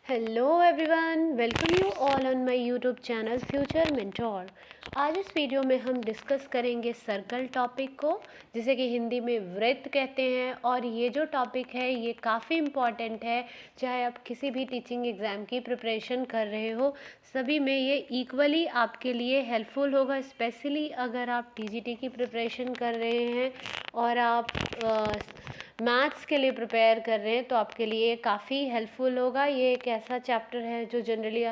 Hello everyone, welcome you all on my YouTube channel future mentor. आज इस video में हम डिस्कस करेंगे सर्कल टॉपिक को, जिसे कि हिंदी में वृत्त कहते हैं। और ये जो टॉपिक है ये काफ़ी इम्पॉर्टेंट है, चाहे आप किसी भी टीचिंग एग्ज़ाम की प्रिपरेशन कर रहे हो, सभी में ये इक्वली आपके लिए हेल्पफुल होगा। स्पेशली अगर आप टीजीटी की प्रिपरेशन कर रहे हैं और आप मैथ्स के लिए प्रिपेयर कर रहे हैं तो आपके लिए काफ़ी हेल्पफुल होगा। ये एक ऐसा चैप्टर है जो जनरली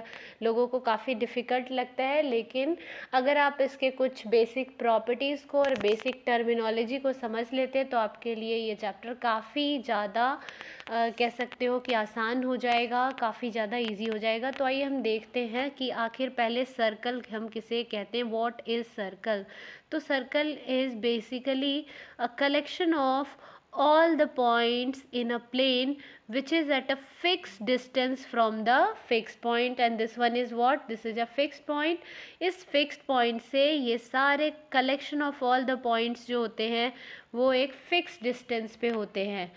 लोगों को काफ़ी डिफ़िकल्ट लगता है, लेकिन अगर आप इसके कुछ बेसिक प्रॉपर्टीज़ को और बेसिक टर्मिनोलॉजी को समझ लेते हैं तो आपके लिए ये चैप्टर काफ़ी ज़्यादा कह सकते हो कि आसान हो जाएगा, काफ़ी ज़्यादा इजी हो जाएगा। तो आइए हम देखते हैं कि आखिर पहले सर्कल हम किसे कहते हैं, व्हाट इज़ सर्कल। तो circle is basically a collection of all the points in a plane which is at a fixed distance from the fixed point, and this one is what, this is a fixed point। इस fixed point से ये सारे collection of all the points जो होते हैं वो एक fixed distance पे होते हैं।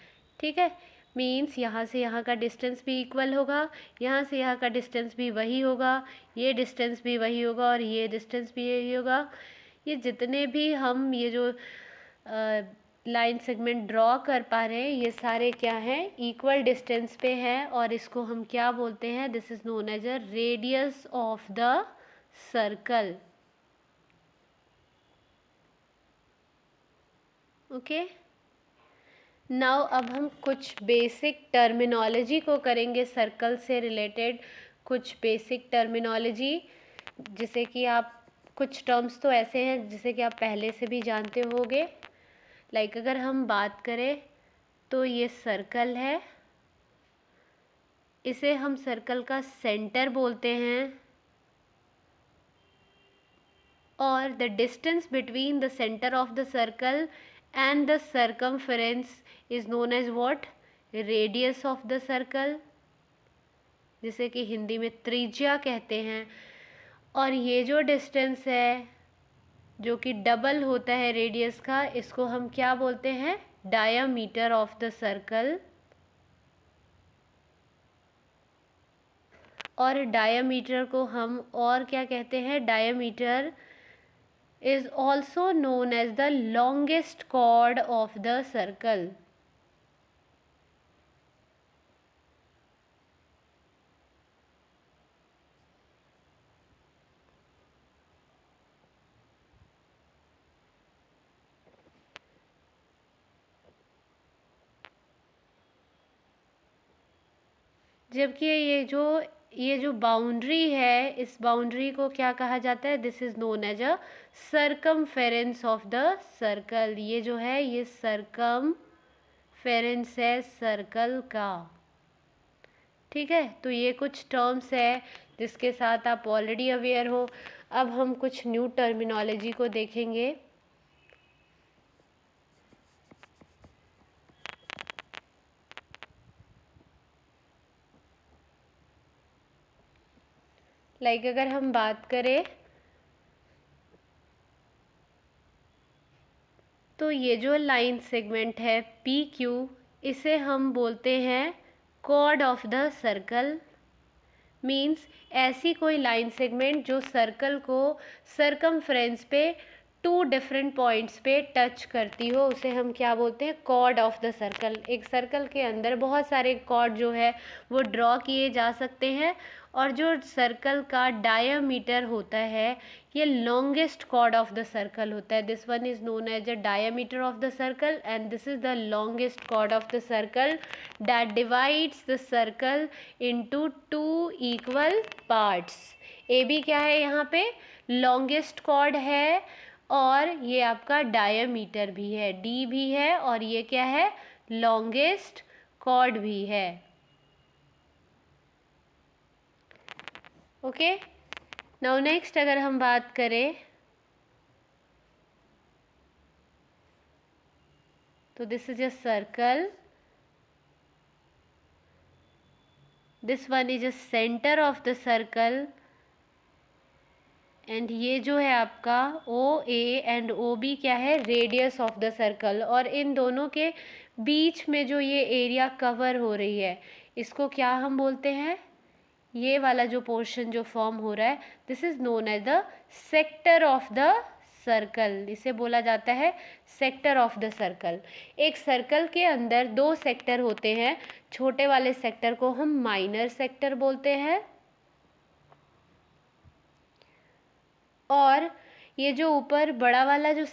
ठीक है, मीन्स यहाँ से यहाँ का डिस्टेंस भी इक्वल होगा, यहाँ से यहाँ का डिस्टेंस भी वही होगा, ये डिस्टेंस भी वही होगा और ये डिस्टेंस भी यही होगा। ये जितने भी हम ये जो लाइन सेगमेंट ड्रॉ कर पा रहे हैं ये सारे क्या हैं, इक्वल डिस्टेंस पे हैं। और इसको हम क्या बोलते हैं, this is known as a radius of the circle. Okay, now अब हम कुछ बेसिक टर्मिनोलॉजी को करेंगे सर्कल से रिलेटेड, कुछ बेसिक टर्मिनोलॉजी जिसे कि आप, कुछ टर्म्स तो ऐसे हैं जिसे कि आप पहले से भी जानते होंगे। लाइक अगर हम बात करें तो ये सर्कल है, इसे हम सर्कल का सेंटर बोलते हैं, और the distance between the centre of the circle and the circumference is known as what, radius of the circle, जिसे कि हिंदी में त्रिज्या कहते हैं। और ये जो डिस्टेंस है जो कि डबल होता है रेडियस का, इसको हम क्या बोलते हैं, डायामीटर ऑफ द सर्कल। और डायामीटर को हम और क्या कहते हैं, diameter is also known as the longest chord of the circle. जबकि ये जो बाउंड्री है, इस बाउंड्री को क्या कहा जाता है, this is known as a circumference of the circle. ये जो है ये सर्कमफेरेंस है सर्कल का। ठीक है, तो ये कुछ टर्म्स है जिसके साथ आप ऑलरेडी अवेयर हो। अब हम कुछ न्यू टर्मिनोलॉजी को देखेंगे। लाइक अगर हम बात करें तो ये जो लाइन सेगमेंट है पी क्यू, इसे हम बोलते हैं chord of the circle. Means ऐसी कोई लाइन सेगमेंट जो सर्कल को सर्कमफ्रेंस पे टू डिफरेंट पॉइंट्स पे टच करती हो, उसे हम क्या बोलते हैं, कॉर्ड ऑफ द सर्कल। एक सर्कल के अंदर बहुत सारे कॉर्ड जो है वो ड्रॉ किए जा सकते हैं, और जो सर्कल का डायामीटर होता है ये longest chord of the circle होता है। This one is known as a diameter of the circle and this is the longest chord of the circle that divides the circle into two equal parts. A B क्या है, यहाँ पे longest chord है और ये आपका diameter भी है, डी भी है, और ये क्या है, लॉन्गेस्ट कॉर्ड भी है। ओके, नाउ नेक्स्ट अगर हम बात करें तो this is a circle, this one is a centre of the circle, and ये जो है आपका ओ ए एंड ओ बी क्या है, रेडियस ऑफ द सर्कल। और इन दोनों के बीच में जो ये एरिया कवर हो रही है इसको क्या हम बोलते हैं, ये वाला जो पोर्शन जो फॉर्म हो रहा है, this is known as the sector of the circle. इसे बोला जाता है सेक्टर ऑफ द सर्कल। एक सर्कल के अंदर दो सेक्टर होते हैं, छोटे वाले सेक्टर को हम माइनर सेक्टर बोलते हैं, और ये जो ऊपर बड़ा वाला जो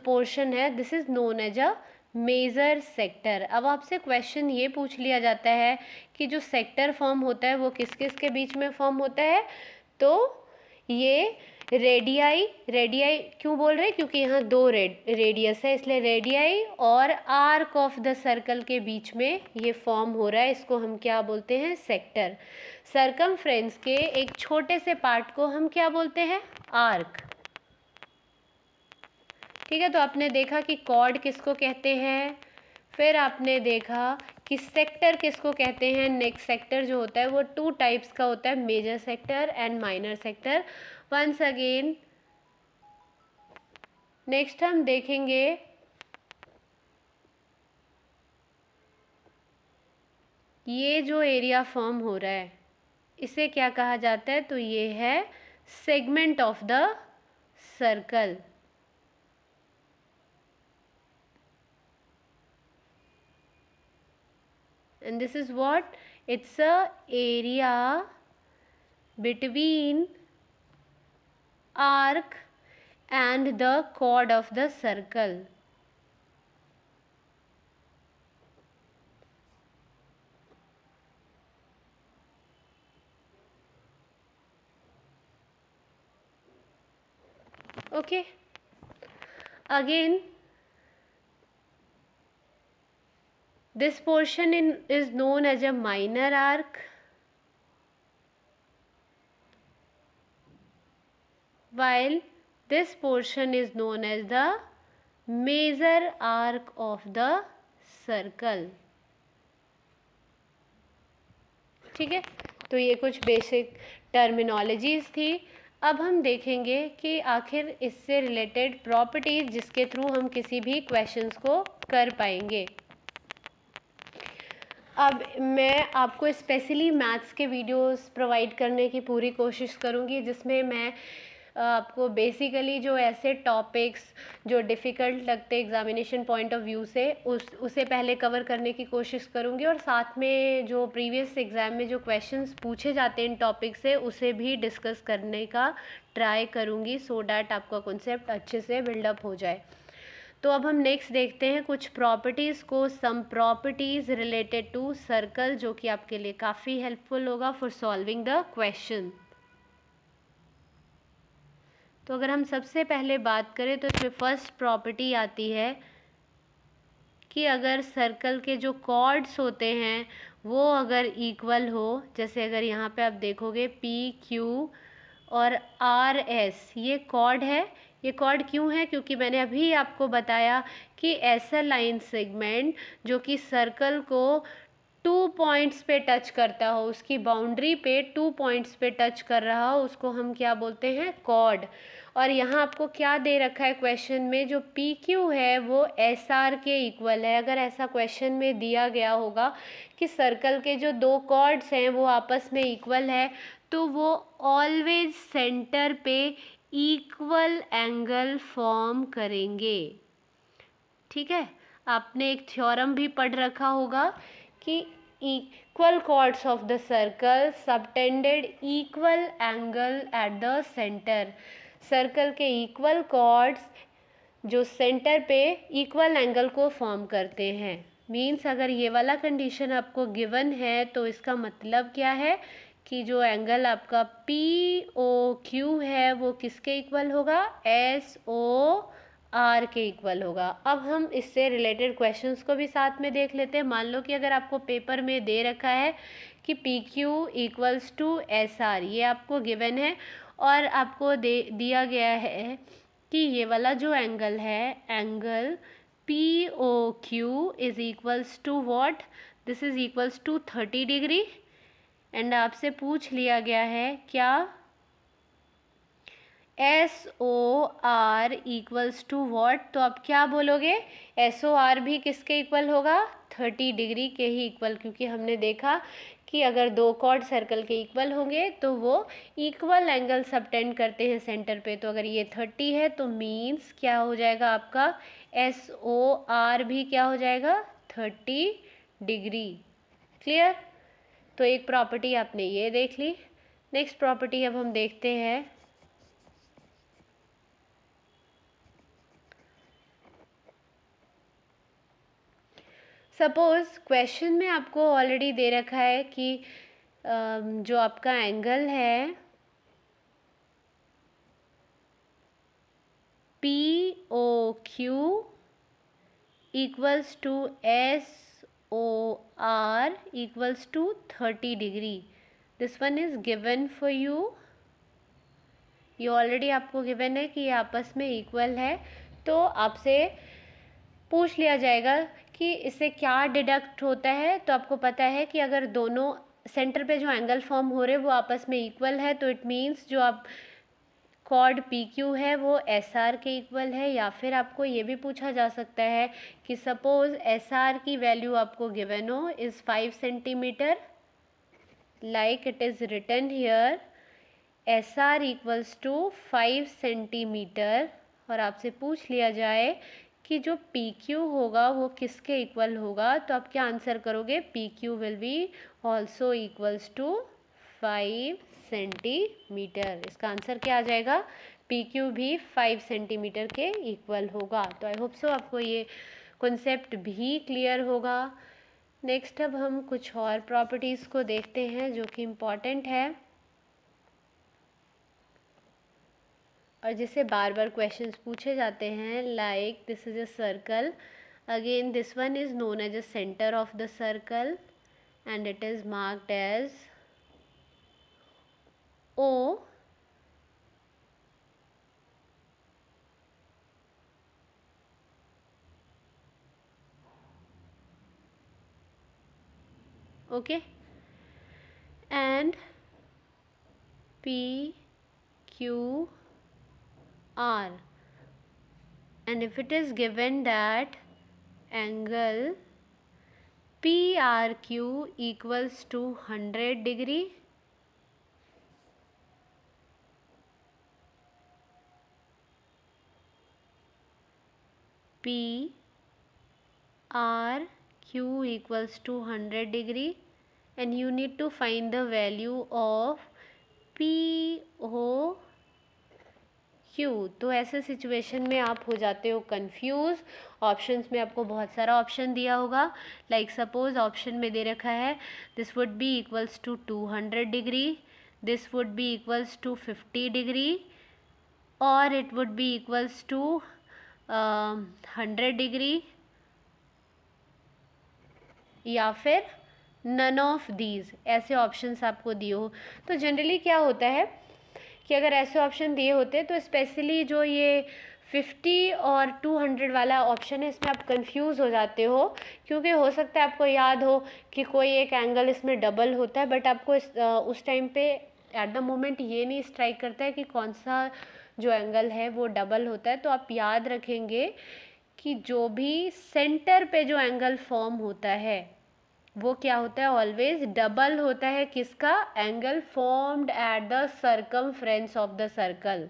पोर्शन है, this is known as a major sector. अब आपसे क्वेश्चन ये पूछ लिया जाता है कि जो सेक्टर फॉर्म होता है वो किस किस के बीच में फॉर्म होता है, तो ये रेडियाई क्यों बोल रहे हैं, क्योंकि यहाँ दो रेडियस है, इसलिए रेडियाई और आर्क ऑफ द सर्कल के बीच में ये फॉर्म हो रहा है, इसको हम क्या बोलते हैं, सेक्टर। सरकमफ्रेंस के एक छोटे से पार्ट को हम क्या बोलते हैं, आर्क। ठीक है, तो आपने देखा कि कॉर्ड किसको कहते हैं, फिर आपने देखा कि सेक्टर किसको कहते हैं। नेक्स्ट सेक्टर जो होता है वो टू टाइप्स का होता है, major sector and minor sector. Once again next हम देखेंगे ये जो एरिया फॉर्म हो रहा है इसे क्या कहा जाता है, तो ये है segment of the circle. And this is what? It's a area between arc and the chord of the circle. Okay. Again, this portion is known as a minor arc, while this portion is known as the major arc of the circle. ठीक है, तो ये कुछ basic terminologies थी। अब हम देखेंगे कि आखिर इससे रिलेटेड प्रॉपर्टीज़ जिसके थ्रू हम किसी भी क्वेश्चंस को कर पाएंगे। अब मैं आपको स्पेशली मैथ्स के वीडियोस प्रोवाइड करने की पूरी कोशिश करूँगी, जिसमें मैं आपको बेसिकली जो ऐसे टॉपिक्स जो डिफ़िकल्ट लगते एग्ज़ामिनेशन पॉइंट ऑफ व्यू से उसे पहले कवर करने की कोशिश करूँगी, और साथ में जो प्रीवियस एग्ज़ाम में जो क्वेश्चंस पूछे जाते हैं इन टॉपिक से उसे भी डिस्कस करने का ट्राई करूँगी, सो डैट आपका कॉन्सेप्ट अच्छे से बिल्डअप हो जाए। तो अब हम नेक्स्ट देखते हैं कुछ प्रॉपर्टीज़ को, सम प्रॉपर्टीज़ रिलेटेड टू सर्कल, जो कि आपके लिए काफ़ी हेल्पफुल होगा फॉर सॉल्विंग द क्वेश्चन। तो अगर हम सबसे पहले बात करें तो इसमें फर्स्ट प्रॉपर्टी आती है कि अगर सर्कल के जो कॉर्ड्स होते हैं वो अगर इक्वल हो, जैसे अगर यहाँ पे आप देखोगे पी क्यू और आर एस, ये कॉर्ड है। ये कॉर्ड क्यों है, क्योंकि मैंने अभी आपको बताया कि ऐसा लाइन सेगमेंट जो कि सर्कल को 2 पॉइंट्स पे टच करता हो, उसकी बाउंड्री पे 2 पॉइंट्स पे टच कर रहा हो, उसको हम क्या बोलते हैं, कॉर्ड। और यहाँ आपको क्या दे रखा है क्वेश्चन में, जो पी क्यू है वो एस आर के इक्वल है। अगर ऐसा क्वेश्चन में दिया गया होगा कि सर्कल के जो दो कॉर्ड्स हैं वो आपस में इक्वल है, तो वो ऑलवेज सेंटर पे इक्वल एंगल फॉर्म करेंगे। ठीक है, आपने एक थ्योरम भी पढ़ रखा होगा कि equal chords of the circle subtended equal angle at the centre. Circle के इक्वल कॉर्ड्स जो सेंटर पे इक्वल एंगल को फॉर्म करते हैं। मीन्स अगर ये वाला कंडीशन आपको गिवन है तो इसका मतलब क्या है कि जो एंगल आपका पी ओ क्यू है वो किसके इक्वल होगा, एस ओ आर के इक्वल होगा। अब हम इससे रिलेटेड क्वेश्चंस को भी साथ में देख लेते हैं। मान लो कि अगर आपको पेपर में दे रखा है कि P Q equals to S R, ये आपको गिवन है, और आपको दिया गया है कि ये वाला जो एंगल है, angle P O Q is equals to what, this is equals to 30 degree. And आपसे पूछ लिया गया है क्या, S O R equals to what, तो आप क्या बोलोगे, एस ओ आर भी किसके इक्वल होगा, 30 डिग्री के ही इक्वल, क्योंकि हमने देखा कि कि अगर दो कॉर्ड सर्कल के इक्वल होंगे तो वो इक्वल एंगल सबटेंड करते हैं सेंटर पे। तो अगर ये 30 है तो मीन्स क्या हो जाएगा आपका SOR भी क्या हो जाएगा 30 डिग्री। क्लियर। तो एक प्रॉपर्टी आपने ये देख ली। नेक्स्ट प्रॉपर्टी अब हम देखते हैं सपोज क्वेश्चन में आपको ऑलरेडी दे रखा है कि जो आपका एंगल है POQ equals to SOR equals to 30 degree. This one is given for you. ये ऑलरेडी आपको गिवन है कि ये आपस में इक्वल है। तो आपसे पूछ लिया जाएगा कि इससे क्या डिडक्ट होता है। तो आपको पता है कि अगर दोनों सेंटर पे जो एंगल फॉर्म हो रहे हैं वो आपस में इक्वल है तो इट मीन्स जो आप कॉर्ड PQ है वो SR के इक्वल है। या फिर आपको ये भी पूछा जा सकता है कि सपोज SR की वैल्यू आपको गिवन हो is 5 centimetre, like it is written here SR equals to 5 centimetre, और आपसे पूछ लिया जाए कि जो PQ होगा वो किसके इक्वल होगा। तो आप क्या आंसर करोगे, PQ will be also equals to 5 centimetre. इसका आंसर क्या आ जाएगा, PQ भी 5 सेंटीमीटर के इक्वल होगा। तो आई होप सो आपको ये कॉन्सेप्ट भी क्लियर होगा। नेक्स्ट अब हम कुछ और प्रॉपर्टीज़ को देखते हैं जो कि इम्पॉर्टेंट है और जिससे बार बार क्वेश्चंस पूछे जाते हैं। Like this is a circle, again this one is known as a centre of the circle and it is marked as O. Okay, and PQR, and if it is given that angle PRQ equals to 100 degree, PRQ equals to 100 degree, and you need to find the value of POQ। तो ऐसे situation में आप हो जाते हो confuse. Options में आपको बहुत सारा ऑप्शन दिया होगा। लाइक सपोज ऑप्शन में दे रखा है this would be equals to 200 degree, this would be equals to 50 degree, और it would be equals to 100 degree, या फिर नन ऑफ दीज। ऐसे ऑप्शंस आपको दिए हो। तो जनरली क्या होता है कि अगर ऐसे ऑप्शन दिए होते तो स्पेशली जो ये 50 और 200 वाला ऑप्शन है इसमें आप कंफ्यूज हो जाते हो, क्योंकि हो सकता है आपको याद हो कि कोई एक एंगल इसमें डबल होता है, बट आपको उस टाइम पे एट द मोमेंट ये नहीं स्ट्राइक करता है कि कौन सा जो एंगल है वो डबल होता है। तो आप याद रखेंगे कि जो भी सेंटर पे जो एंगल फॉर्म होता है वो क्या होता है, ऑलवेज डबल होता है। किसका, angle formed at the circumference of the circle.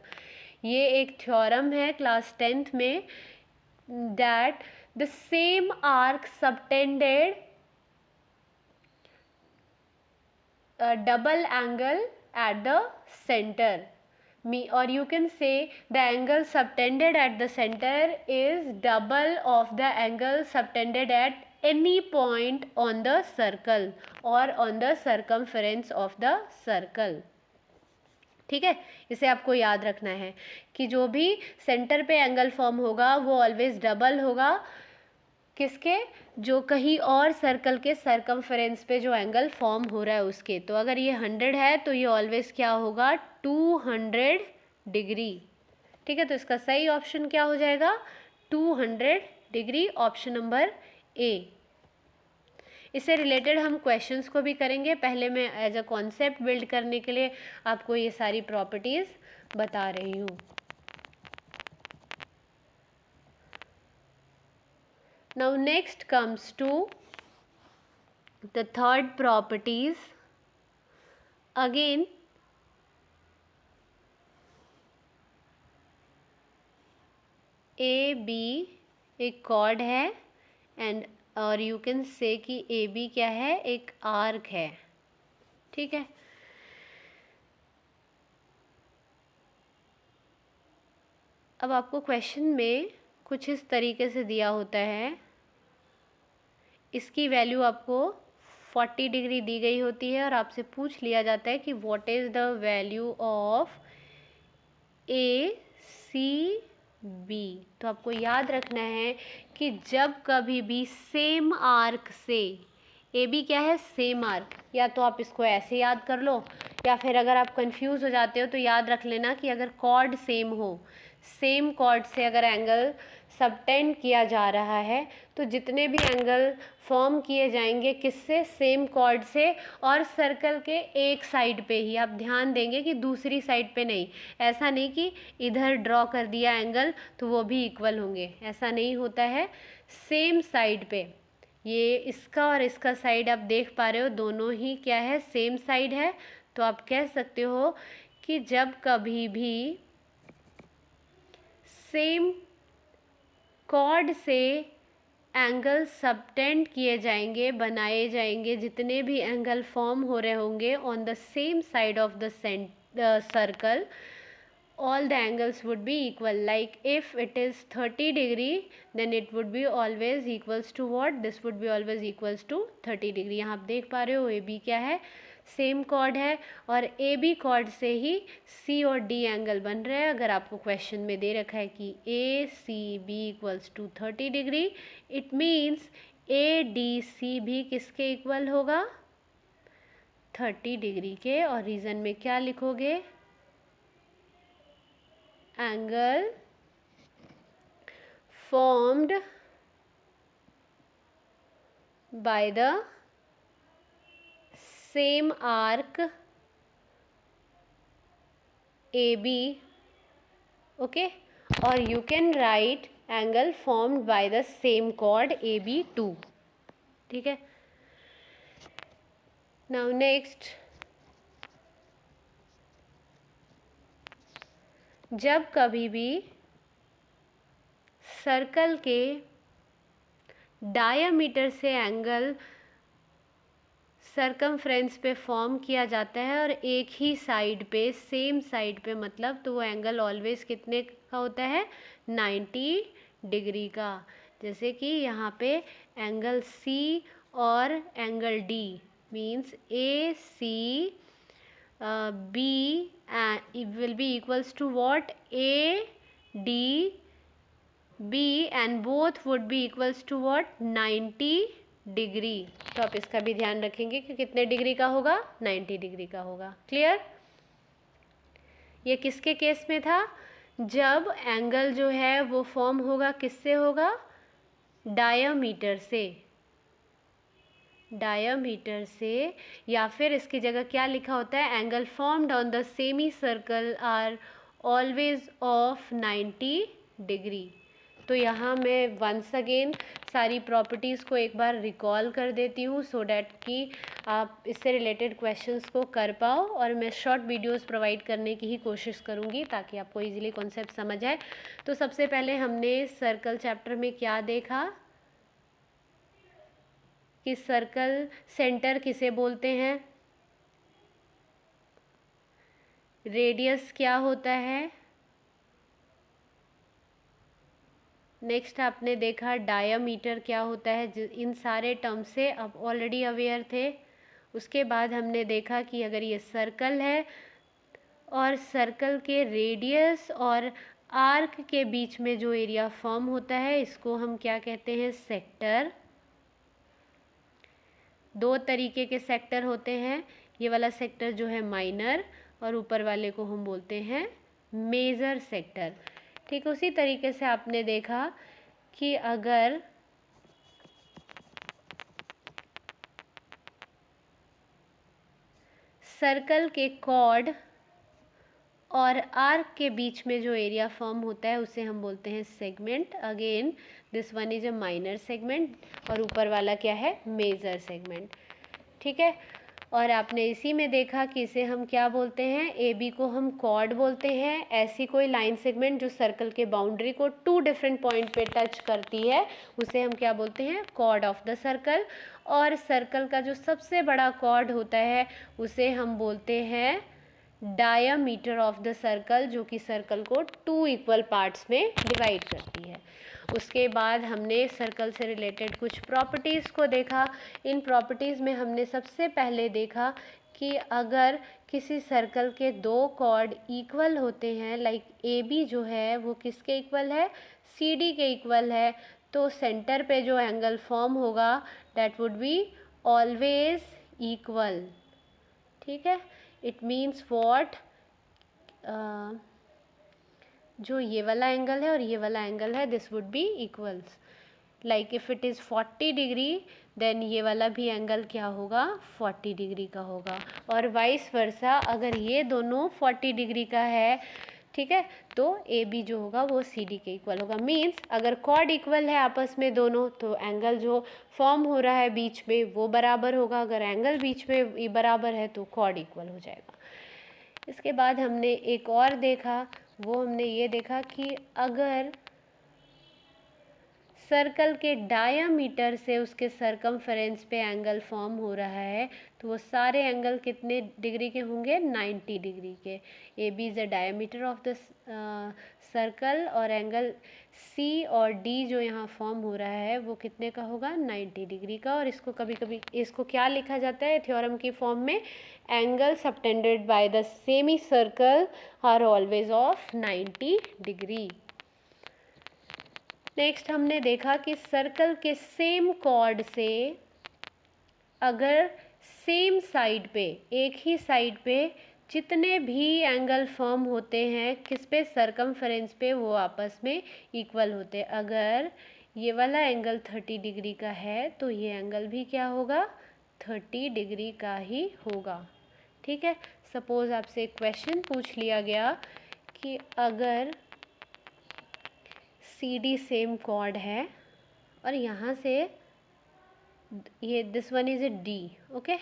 ये एक थ्योरम है क्लास 10th में, that the same arc subtended double angle at the center, or you can say the angle subtended at the center is double of the angle subtended at any point on the circle or on the circumference of the circle। ठीक है, इसे आपको याद रखना है कि जो भी सेंटर पे एंगल फॉर्म होगा वो ऑलवेज डबल होगा किसके, जो कहीं और सर्कल के सर्कमफेरेंस पे जो एंगल फॉर्म हो रहा है उसके। तो अगर ये 100 है तो ये ऑलवेज क्या होगा, 200 डिग्री। ठीक है, तो इसका सही ऑप्शन क्या हो जाएगा, 200 डिग्री, ऑप्शन नंबर ए। इससे रिलेटेड हम क्वेश्चंस को भी करेंगे। पहले मैं एज अ कॉन्सेप्ट बिल्ड करने के लिए आपको ये सारी प्रॉपर्टीज़ बता रही हूँ। Now next comes to the third properties again A B एक कॉर्ड है एंड और यू कैन से कि ए बी क्या है, एक आर्क है, ठीक है। अब आपको क्वेश्चन में कुछ इस तरीके से दिया होता है, इसकी वैल्यू आपको 40 डिग्री दी गई होती है और आपसे पूछ लिया जाता है कि what is the value of A C B. तो आपको याद रखना है कि जब कभी भी सेम आर्क से, ए बी क्या है, सेम आर्क, या तो आप इसको ऐसे याद कर लो या फिर अगर आप कंफ्यूज हो जाते हो तो याद रख लेना कि अगर कॉर्ड सेम हो, सेम कॉर्ड से अगर एंगल सबटेंड किया जा रहा है तो जितने भी एंगल फॉर्म किए जाएंगे किससे, सेम कॉर्ड से, और सर्कल के एक साइड पे ही। आप ध्यान देंगे कि दूसरी साइड पे नहीं, ऐसा नहीं कि इधर ड्रॉ कर दिया एंगल तो वो भी इक्वल होंगे, ऐसा नहीं होता है। सेम साइड पे, ये इसका और इसका साइड आप देख पा रहे हो, दोनों ही क्या है, सेम साइड है। तो आप कह सकते हो कि जब कभी भी सेम कॉर्ड से एंगल सबटेंड किए जाएंगे, बनाए जाएंगे, जितने भी एंगल फॉर्म हो रहे होंगे on the same side of the circle, all the angles would be equal. Like if it is 30 degree then it would be always equals to what, this would be always equals to 30 degree। यहाँ आप देख पा रहे हो ए B क्या है, same cord है और ए बी कॉर्ड से ही सी और डी एंगल बन रहा है। अगर आपको क्वेश्चन में दे रखा है कि A C B equals to 30 degree, it means A D C भी किसके इक्वल होगा, 30 डिग्री के। और रीज़न में क्या लिखोगे, angle formed by the same arc AB, okay, or you can write angle formed by the same chord AB2, ठीक है। now next, जब कभी भी सर्कल के डायमीटर से एंगल सरकमफ्रेंस पे फॉर्म किया जाता है और एक ही साइड पे, सेम साइड पे मतलब, तो वो एंगल ऑलवेज कितने का होता है, 90 डिग्री का। जैसे कि यहाँ पे एंगल सी और angle D means A C B will be equals to what, A D B and both would be equals to what, 90 degree. तो आप इसका भी ध्यान रखेंगे कि कितने डिग्री का होगा, 90 डिग्री का होगा। क्लियर। ये किसके केस में था, जब एंगल जो है वो फॉर्म होगा किससे होगा, डायमीटर से, डायमीटर से, या फिर इसकी जगह क्या लिखा होता है, angle formed on the semi circle are always of 90 degree. तो यहाँ मैं वंस अगेन सारी प्रॉपर्टीज़ को एक बार रिकॉल कर देती हूँ सो डैट कि आप इससे रिलेटेड क्वेश्चंस को कर पाओ, और मैं शॉर्ट वीडियोस प्रोवाइड करने की ही कोशिश करूँगी ताकि आपको इजीली कॉन्सेप्ट समझ आए। तो सबसे पहले हमने सर्कल चैप्टर में क्या देखा कि सर्कल सेंटर किसे बोलते हैं, रेडियस क्या होता है, नेक्स्ट आपने देखा डायामीटर क्या होता है। इन सारे टर्म से आप ऑलरेडी अवेयर थे। उसके बाद हमने देखा कि अगर ये सर्कल है और सर्कल के रेडियस और आर्क के बीच में जो एरिया फॉर्म होता है इसको हम क्या कहते हैं, सेक्टर। दो तरीके के सेक्टर होते हैं, ये वाला सेक्टर जो है माइनर और ऊपर वाले को हम बोलते हैं मेजर सेक्टर। ठीक उसी तरीके से आपने देखा कि अगर सर्कल के कॉर्ड और आर्क के बीच में जो एरिया फॉर्म होता है उसे हम बोलते हैं segment. Again this one is a minor segment और ऊपर वाला क्या है, मेजर सेगमेंट। ठीक है। और आपने इसी में देखा कि इसे हम क्या बोलते हैं, ए बी को हम कॉर्ड बोलते हैं। ऐसी कोई लाइन सेगमेंट जो सर्कल के बाउंड्री को 2 डिफरेंट पॉइंट पे टच करती है उसे हम क्या बोलते हैं, कॉर्ड ऑफ द सर्कल। और सर्कल का जो सबसे बड़ा कॉर्ड होता है उसे हम बोलते हैं डायामीटर ऑफ द सर्कल, जो कि सर्कल को 2 इक्वल पार्ट्स में डिवाइड करती है। उसके बाद हमने सर्कल से रिलेटेड कुछ प्रॉपर्टीज़ को देखा। इन प्रॉपर्टीज़ में हमने सबसे पहले देखा कि अगर किसी सर्कल के 2 कॉर्ड इक्वल होते हैं, लाइक ए बी जो है वो किसके इक्वल है, सी डी के इक्वल है, तो सेंटर पे जो एंगल फॉर्म होगा that would be always equal. ठीक है, इट मीन्स वॉट, जो ये वाला एंगल है और ये वाला एंगल है this would be equals. Like if it is 40 degree then ये वाला भी एंगल क्या होगा, 40 डिग्री का होगा। और वाइस वर्सा, अगर ये दोनों 40 डिग्री का है, ठीक है, तो ए बी जो होगा वो सी डी के इक्वल होगा। मीन्स अगर कॉर्ड इक्वल है आपस में दोनों, तो एंगल जो फॉर्म हो रहा है बीच में वो बराबर होगा। अगर एंगल बीच में बराबर है तो कॉर्ड इक्वल हो जाएगा। इसके बाद हमने एक और देखा, वो हमने ये देखा कि अगर सर्कल के डायामीटर से उसके सरकमफेरेंस पे एंगल फॉर्म हो रहा है तो वो सारे एंगल कितने डिग्री के होंगे, 90 डिग्री के। A B is the diameter of the circle और एंगल सी और डी जो यहाँ फॉर्म हो रहा है वो कितने का होगा, 90 डिग्री का। और इसको कभी कभी इसको क्या लिखा जाता है थ्योरम की फॉर्म में, angle subtended by the semi circle are always of 90 degree. Next हमने देखा कि सर्कल के सेम कॉर्ड से अगर सेम साइड पे, एक ही साइड पे जितने भी एंगल फॉर्म होते हैं किस पे, सरकमफेरेंस पे, वो आपस में इक्वल होते हैं। अगर ये वाला एंगल 30 डिग्री का है तो ये एंगल भी क्या होगा, 30 डिग्री का ही होगा। ठीक है, सपोज आपसे एक क्वेश्चन पूछ लिया गया कि अगर सी डी सेम कॉर्ड है और यहाँ से ये this one is A D, okay,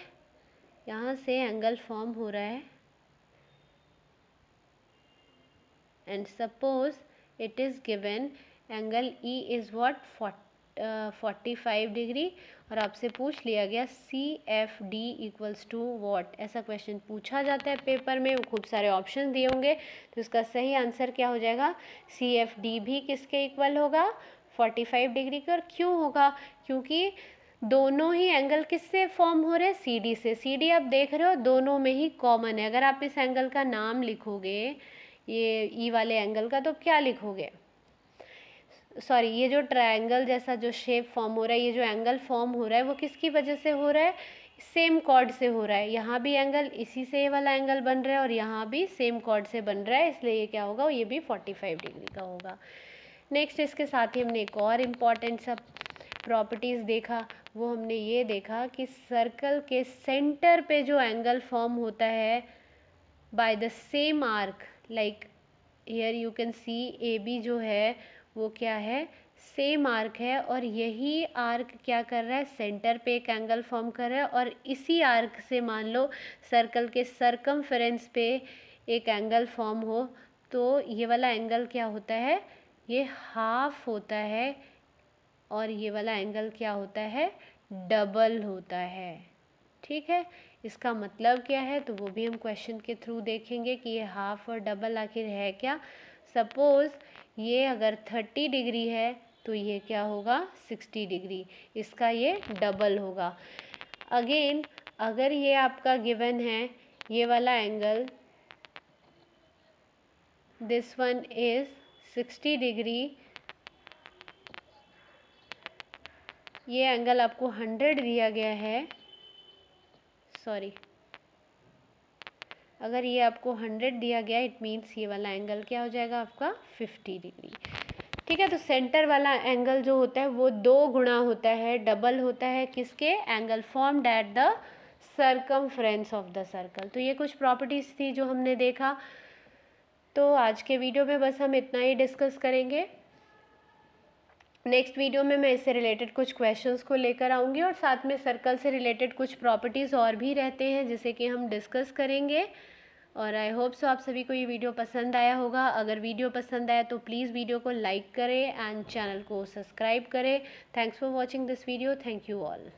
यहाँ से एंगल फॉर्म हो रहा है and suppose it is given angle E is what 45 degree और आपसे पूछ लिया गया C F D equals to what. ऐसा क्वेश्चन पूछा जाता है पेपर में, खूब सारे ऑप्शन दिए होंगे, तो इसका सही आंसर क्या हो जाएगा, सी एफ डी भी किसके इक्वल होगा, 45 डिग्री का। और क्यों होगा, क्योंकि दोनों ही एंगल किससे फॉर्म हो रहे हैं, सी डी से। सी डी आप देख रहे हो दोनों में ही कॉमन है। अगर आप इस एंगल का नाम लिखोगे, ये ई वाले एंगल का, तो क्या लिखोगे, सॉरी, ये जो ट्रायंगल जैसा जो शेप फॉर्म हो रहा है, ये जो एंगल फॉर्म हो रहा है वो किसकी वजह से हो रहा है, सेम कॉर्ड से हो रहा है। यहाँ भी एंगल इसी से ये वाला एंगल बन रहा है और यहाँ भी सेम कॉर्ड से बन रहा है, इसलिए ये क्या होगा, ये भी 45 डिग्री का होगा। नेक्स्ट इसके साथ ही हमने एक और इम्पॉर्टेंट सा प्रॉपर्टीज़ देखा, वो हमने ये देखा कि सर्कल के सेंटर पे जो एंगल फॉर्म होता है by the same arc, like here you can see A B जो है वो क्या है, सेम आर्क है और यही आर्क क्या कर रहा है, सेंटर पे एक एंगल फॉर्म कर रहा है। और इसी आर्क से मान लो सर्कल के सरकमफेरेंस पे एक एंगल फॉर्म हो, तो ये वाला एंगल क्या होता है, ये हाफ होता है और ये वाला एंगल क्या होता है, डबल होता है। ठीक है, इसका मतलब क्या है, तो वो भी हम क्वेश्चन के थ्रू देखेंगे कि ये हाफ और डबल आखिर है क्या। सपोज़ ये अगर 30 डिग्री है तो ये क्या होगा, 60 डिग्री, इसका ये डबल होगा। अगेन अगर ये आपका गिवन है ये वाला angle, this one is 60 degree, ये एंगल आपको 100 दिया गया है, सॉरी, अगर ये आपको 100 दिया गया, इट मीन्स ये वाला एंगल क्या हो जाएगा आपका, 50 डिग्री। ठीक है, तो सेंटर वाला एंगल जो होता है वो 2 गुना होता है, डबल होता है किसके, angle formed at the circumference of the circle. तो ये कुछ प्रॉपर्टीज़ थी जो हमने देखा। तो आज के वीडियो में बस हम इतना ही डिस्कस करेंगे। नेक्स्ट वीडियो में मैं इससे रिलेटेड कुछ क्वेश्चंस को लेकर आऊँगी और साथ में सर्कल से रिलेटेड कुछ प्रॉपर्टीज़ और भी रहते हैं जिसे कि हम डिस्कस करेंगे। और आई होप सो आप सभी को ये वीडियो पसंद आया होगा। अगर वीडियो पसंद आया तो प्लीज़ वीडियो को लाइक करें एंड चैनल को सब्सक्राइब करें। Thanks for watching this video. Thank you all.